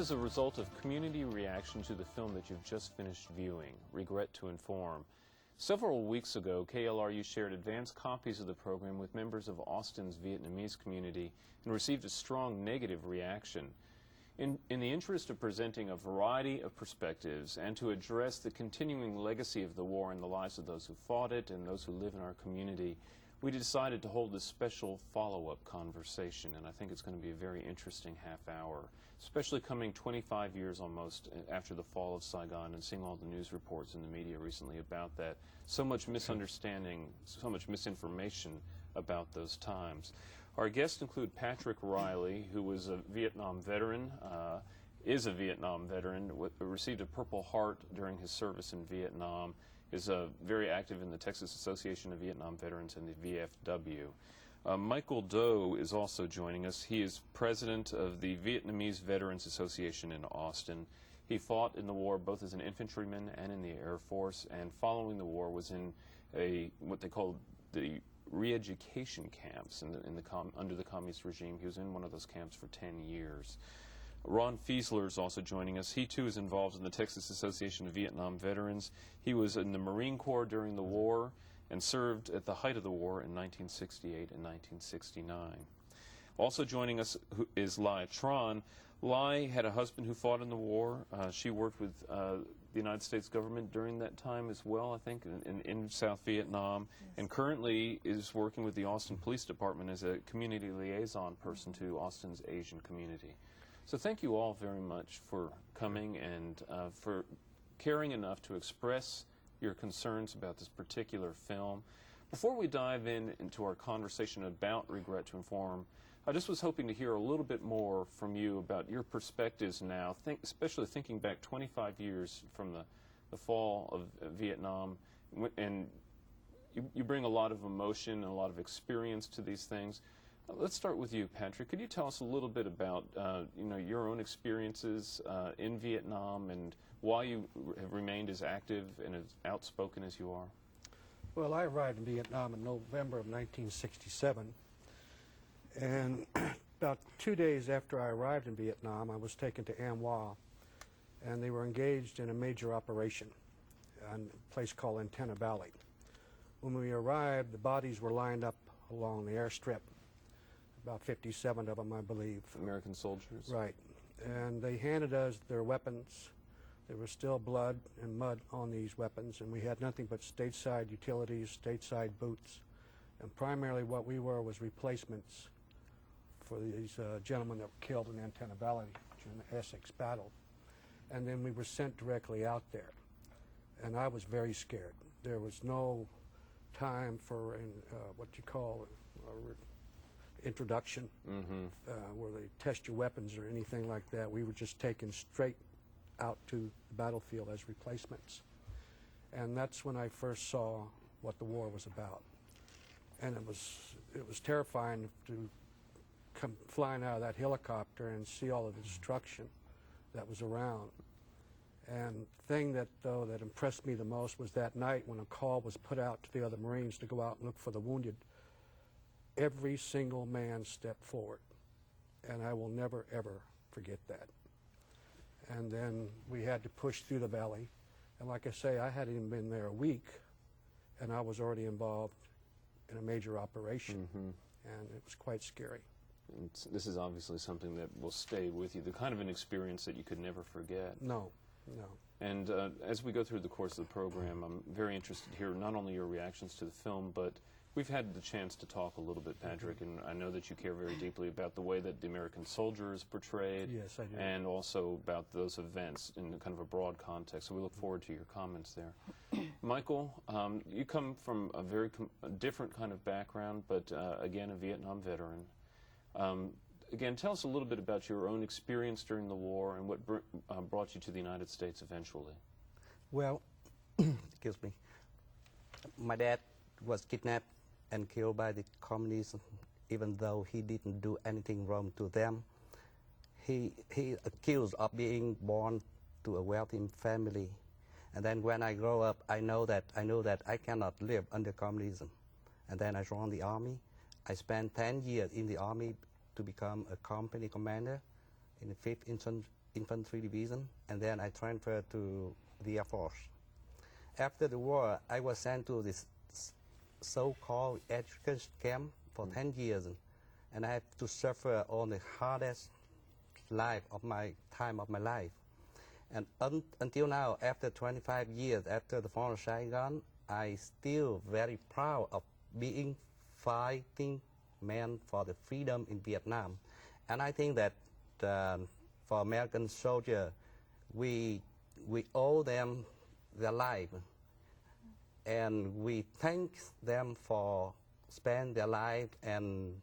As a result of community reaction to the film that you've just finished viewing, Regret to Inform, several weeks ago, KLRU shared advance copies of the program with members of Austin's Vietnamese community and received a strong negative reaction. In the interest of presenting a variety of perspectives and to address the continuing legacy of the war in the lives of those who fought it and those who live in our community, we decided to hold this special follow-up conversation, and I think it's going to be a very interesting half hour, especially coming 25 years almost after the fall of Saigon and seeing all the news reports in the media recently about that. So much misunderstanding, so much misinformation about those times. Our guests include Patrick Riley, who was a Vietnam veteran, is a Vietnam veteran, received a Purple Heart during his service in Vietnam, is very active in the Texas Association of Vietnam Veterans and the VFW. Michael Do is also joining us. He is president of the Vietnamese Veterans Association in Austin. He fought in the war both as an infantryman and in the Air Force, and following the war was in what they called the re-education camps under the communist regime. He was in one of those camps for 10 years. Ron Fiesler is also joining us. He too is involved in the Texas Association of Vietnam Veterans. He was in the Marine Corps during the war and served at the height of the war in 1968 and 1969. Also joining us is Lai Tran. Lai had a husband who fought in the war. She worked with the United States government during that time as well, I think, in South Vietnam, yes, and currently is working with the Austin Police Department as a community liaison person to Austin's Asian community. So thank you all very much for coming and for caring enough to express your concerns about this particular film. Before we dive into our conversation about Regret to Inform, I just was hoping to hear a little bit more from you about your perspectives now, especially thinking back 25 years from the fall of Vietnam, and you bring a lot of emotion and a lot of experience to these things. Let's start with you, Patrick. Could you tell us a little bit about your own experiences in Vietnam and why you have remained as active and as outspoken as you are? Well, I arrived in Vietnam in November of 1967, and about 2 days after I arrived in Vietnam, I was taken to An Hoa, and they were engaged in a major operation in a place called Antenna Valley. When we arrived, the bodies were lined up along the airstrip. About 57 of them, I believe. American soldiers? Right. And they handed us their weapons. There was still blood and mud on these weapons, and we had nothing but stateside utilities, stateside boots. And primarily what we were was replacements for these gentlemen that were killed in Antenna Valley during the Essex battle. And then we were sent directly out there. And I was very scared. There was no time for what you call introduction, where they test your weapons or anything like that. We were just taken straight out to the battlefield as replacements. And that's when I first saw what the war was about. And it was terrifying to come flying out of that helicopter and see all of the destruction that was around. And the thing that impressed me the most was that night when a call was put out to the other Marines to go out and look for the wounded. Every single man stepped forward, and I will never, ever forget that. And then we had to push through the valley, and like I say, I hadn't even been there a week, and I was already involved in a major operation, and it was quite scary. And this is obviously something that will stay with you, the kind of an experience that you could never forget. No, no. And as we go through the course of the program, I'm very interested to hear not only your reactions to the film, but we've had the chance to talk a little bit, Patrick, and I know that you care very deeply about the way that the American soldier is portrayed. Yes, I do. And also about those events in kind of a broad context. So we look forward to your comments there. Michael, you come from a very different kind of background, but again, a Vietnam veteran. Again, tell us a little bit about your own experience during the war and what brought you to the United States eventually. Well, excuse me, my dad was kidnapped and killed by the communists, even though he didn't do anything wrong to them. He accused of being born to a wealthy family. And then when I grow up, I know that I cannot live under communism. And then I joined the army. I spent 10 years in the army to become a company commander in the 5th Infantry Division, and then I transferred to the Air Force. After the war, I was sent to this so-called education camp for 10 years, and I had to suffer on the hardest time of my life. And until now, after 25 years after the fall of Saigon, I still very proud of being fighting man for the freedom in Vietnam. And I think that for American soldiers, we owe them their life, and we thank them for spend their life and